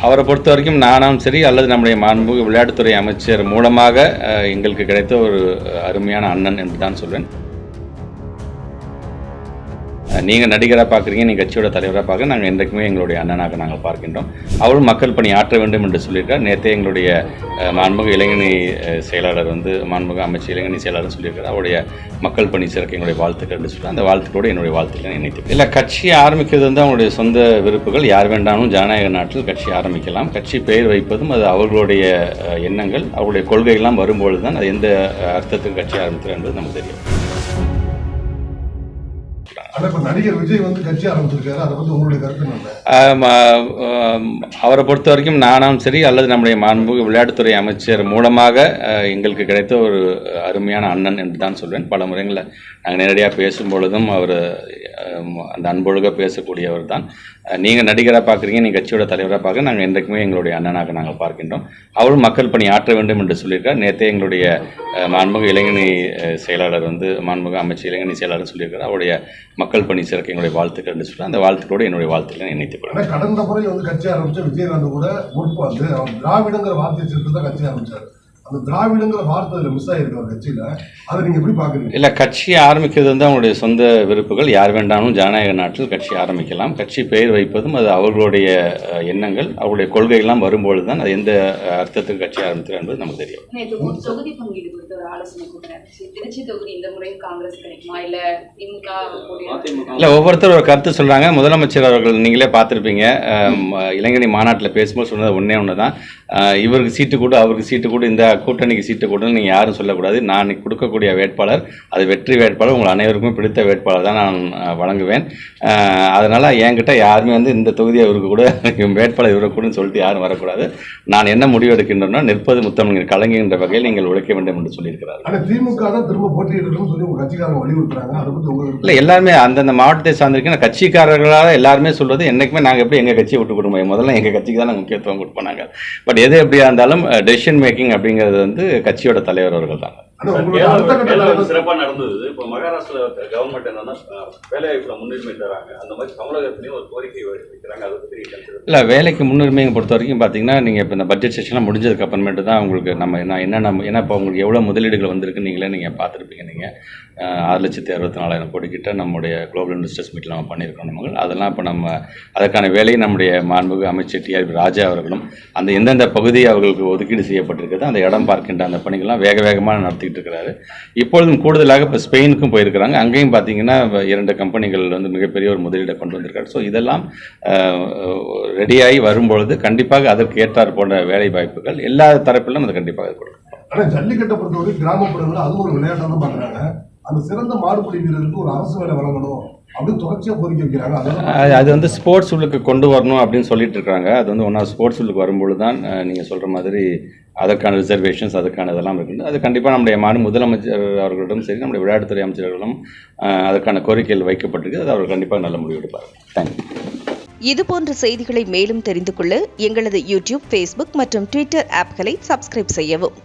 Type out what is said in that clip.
அவரை பொறுத்த வரைக்கும் நானும் சரி அல்லது நம்முடைய மாண்புமிகு விளையாட்டுத்துறை அமைச்சர் மூலமாக எங்களுக்கு கிடைத்த ஒரு அருமையான அண்ணன் என்று தான் சொல்வேன். நீங்கள் நடிகராக பார்க்குறீங்க, நீங்கள் கட்சியோட தலைவராக பார்க்க, நாங்கள் என்றைக்குமே எங்களுடைய அண்ணனாக நாங்கள் பார்க்கின்றோம். அவரும் மக்கள் பணி ஆற்ற வேண்டும் என்று சொல்லியிருக்கார். நேற்றே எங்களுடைய மாண்புமிகு இளைஞரணி செயலாளர் மாண்புமிகு அமைச்சர் இளைஞரணி செயலாளர் சொல்லியிருக்கார். அவருடைய மக்கள் பணி சிறக்க எங்களுடைய வாழ்த்துக்கள் என்று சொல்லி அந்த வாழ்த்துக்களோடு என்னுடைய வாழ்த்துக்களை இணைத்து இல்லை, கட்சியை ஆரம்பிக்கிறது அவங்களுடைய சொந்த விருப்புகள். யார் வேண்டாலும் ஜனநாயக நாட்டில் கட்சி ஆரம்பிக்கலாம். கட்சி பெயர் வைப்பதும் அது அவர்களுடைய எண்ணங்கள், அவருடைய கொள்கைகள்லாம் வரும்பொழுது தான் அது எந்த அர்த்தத்துக்கு கட்சி ஆரம்பிக்கிறது என்பது நமக்கு தெரியும். நடிகர் விஜய் கட்சி ஆரம்பிச்சிருக்காரு, அதை பத்தி உங்களுடைய கருத்து என்ன? அவரை பொறுத்த வரைக்கும் நானும் சரி அல்லது நம்முடைய மாண்புமிகு விளையாட்டுத்துறை அமைச்சர் மூலமாக எங்களுக்கு கிடைத்த ஒரு அருமையான அண்ணன் என்று தான் சொல்வேன். பல முறைகளில் நாங்கள் நேரடியாக பேசும்பொழுதும் அவர் அந்த அன்பொழுக பேசக்கூடியவர் தான். நீங்கள் நடிகராக பார்க்குறீங்க, நீங்கள் கட்சியோட தலைவராக பார்க்க, நாங்கள் என்றைக்குமே எங்களுடைய அண்ணனாக நாங்கள் பார்க்கின்றோம். அவரும் மக்கள் பணி ஆற்ற வேண்டும் என்று சொல்லியிருக்கார். நேற்றே எங்களுடைய மாண்புமிகு இளைஞரணி செயலாளர் மாண்புமிகு அமைச்சர் இளைஞரணி செயலாளர் சொல்லியிருக்கார். அவருடைய மக்கள் பணி சிறக்க எங்களுடைய வாழ்த்துக்கள் என்று சொல்லி அந்த வாழ்த்துக்களோடு என்னுடைய வாழ்த்துக்களை இணைத்துக் கொள்கிறேன். கடந்த முறை கட்சி ஆரம்பிச்ச விஜயகாந்த் கூட முற்பு திராவிடங்கிற வார்த்தையை சேர்த்து தான் கட்சி ஆரம்பிச்சார். அந்த திராவிடங்கிற வார்த்தை மிஸ் ஆகிருக்கு அவர் கட்சியில். அதை நீங்கள் எப்படி பார்க்குறீங்க? இல்லை, கட்சியை ஆரம்பிக்கிறது அவங்களுடைய சொந்த விருப்புகள். யார் வேண்டாலும் ஜனநாயக நாட்டில் கட்சி ஆரம்பிக்கலாம். கட்சி பெயர் வைப்பதும் அது அவர்களுடைய எண்ணங்கள், அவருடைய கொள்கைகள்லாம் வரும்பொழுது தான் அது எந்த அர்த்தத்துக்கு கட்சி ஆரம்பிக்கிறது என்பது நமக்கு தெரியும். தொகுதி பங்கீடு குறித்து ஒரு ஆலோசனை கூட்டினார். திருச்சி தொகுதி இந்த முறை காங்கிரஸ் கிடைக்குமா இல்லை திமுக? இல்லை, ஒவ்வொருத்தர் ஒரு கருத்து சொல்கிறாங்க. முதலமைச்சர் அவர்கள் நீங்களே பார்த்துருப்பீங்க, இளைஞரணி மாநாட்டில் பேசும்போது சொன்னது ஒன்று தான், இவருக்கு சீட்டு கூட அவருக்கு சீட்டு கூட, இந்த கூட்டணிக்கு சீட்டு கூட நீங்கள் யாரும் சொல்லக்கூடாது. நான் கொடுக்கக்கூடிய வேட்பாளர் அது வெற்றி வேட்பாளர், உங்கள் அனைவருக்குமே பிடித்த வேட்பாளர் தான் நான் வழங்குவேன். அதனால் என்கிட்ட யாருமே இந்த தொகுதியை இவருக்கு கூட வேட்பாளர் இவருக்கு கூட சொல்லிட்டு யாரும் வரக்கூடாது. நான் என்ன முடிவு எடுக்கின்றனோ நிற்பது முத்தம் நீங்கள் கலங்குகின்ற வகையில் நீங்கள் உழைக்க வேண்டும் என்று சொல்லியிருக்கிறார். இல்லை, எல்லாருமே அந்தந்த மாவட்டத்தை சார்ந்திருக்கிற கட்சிக்காரர்களால் எல்லாருமே சொல்வது என்றைக்குமே நாங்கள் எப்படி எங்கள் கட்சியை விட்டு கொடுப்போம், முதல்ல எங்கள் கட்சிக்கு தான் நாங்கள் முக்கியத்துவம் கொடுப்போம். பட் எது எப்படியா இருந்தாலும் டெசிஷன் மேக்கிங் அப்படிங்கிறது கட்சியோட தலைவர் அவர்கள் தான். சிறப்பா நடந்தது. இப்போ மகாராஷ்டிரா கவர்மெண்ட் என்னன்னா வேலைவாய்ப்புல முன்னுரிமை தராங்க, அந்த மாதிரி தமிழகத்திலையும் ஒரு கோரிக்கை வைக்கிறாங்க. அதை பற்றி இல்லை, வேலைக்கு முன்னுரிமையை பொறுத்த வரைக்கும் பார்த்தீங்கன்னா நீங்கள் இப்போ இந்த பட்ஜெட் செஷன்லாம் முடிஞ்சதுக்கு அப்புறமேட்டு தான் உங்களுக்கு ஏன்னா இப்போ உங்களுக்கு எவ்வளோ முதலீடுகள் வந்திருக்கு நீங்கள் பார்த்துருப்பீங்க. நீங்கள் 6,64,000 கோடி கிட்ட நம்முடைய குளோபல் இன்வெஸ்டர்ஸ் மீட்டில் நம்ம பண்ணியிருக்கோம். அதெல்லாம் இப்போ அதற்கான வேலையை நம்முடைய மாண்புமிகு அமைச்சர் டிஆர் ராஜா அவர்களும் அந்த எந்தெந்த பகுதி அவர்களுக்கு ஒதுக்கீடு செய்யப்பட்டிருக்கிறது அந்த இடம் பார்க்கின்ற அந்த பணிகள்லாம் வேகமாக நடத்திக்கிட்டு இருக்கிறாரு. இப்பொழுதும் கூடுதலாக இப்போ ஸ்பெயினுக்கும் போயிருக்கிறாங்க. அங்கேயும் பார்த்தீங்கன்னா 2 கம்பெனிகள் மிகப்பெரிய ஒரு முதலீடை கொண்டு வந்திருக்காரு. ஸோ இதெல்லாம் ரெடியாகி வரும்பொழுது கண்டிப்பாக அதற்கு ஏற்றார் போன்ற வேலை வாய்ப்புகள் எல்லா தரப்பிலும் அது கண்டிப்பாக கொடுக்கும். ஆனால் ஜல்லிக்கட்டை பொறுத்தவரை கிராமப்புறங்களில் அது ஒரு விளையாட்டாக தான் பார்க்குறாங்க. அந்த சிறந்த மாடுபிடி வீரருக்கு ஒரு அரசு வேலை வழங்கணும் அப்படின்னு தொடர்ச்சியாக கோரிக்கை வைக்கிறாங்க. அது ஸ்போர்ட்ஸ் உள்ளுக்கு கொண்டு வரணும் அப்படின்னு சொல்லிட்டு இருக்காங்க. அது ஒன்றா ஸ்போர்ட்ஸ் உள்ளுக்கு வரும்பொழுது தான் நீங்கள் சொல்கிற மாதிரி அதற்கான ரிசர்வேஷன்ஸ் அதுக்கான இதெல்லாம் இருக்குது. அது கண்டிப்பாக நம்முடைய முதலமைச்சர் அவர்களிடம் சரி, நம்முடைய விளையாட்டுத்துறை அமைச்சர்களும் அதற்கான கோரிக்கைகள் வைக்கப்பட்டிருக்கு. அது அவர் கண்டிப்பாக நல்ல முடிவு எடுப்பார். தேங்க்யூ. இதுபோன்ற செய்திகளை மேலும் தெரிந்து கொள்ள எங்களது யூடியூப், ஃபேஸ்புக் மற்றும் ட்விட்டர் ஆப்களை சப்ஸ்கிரைப் செய்யவும்.